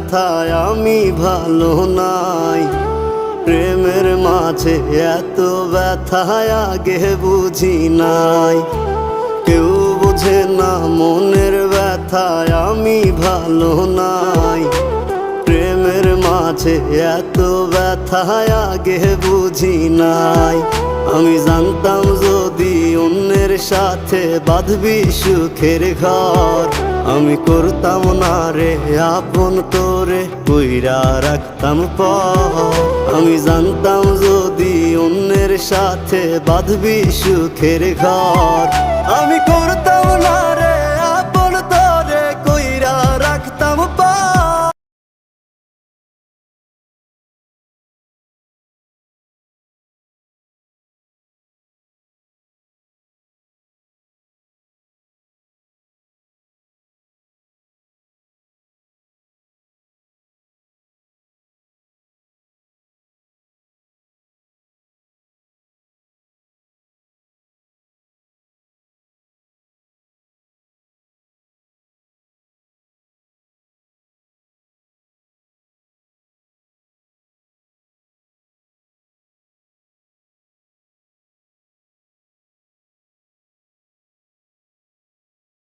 ব্যথায় আমি ভালো নাই। প্রেমের মাঝে এত ব্যথায় আগে বুঝি নাই। কেউ বোঝে না মনের ব্যথায় আমি ভালো নাই। প্রেমের মাঝে এত ব্যথায় আগে বুঝি নাই। আমি জানতাম যদি অন্যের সাথে বাঁধবি সুখের ঘর, আমি করতাম না রে আপন তোরে কইরা রাখতাম পর। আমি জানতাম যদি অন্যের সাথে বাঁধবি সুখের ঘর, আমি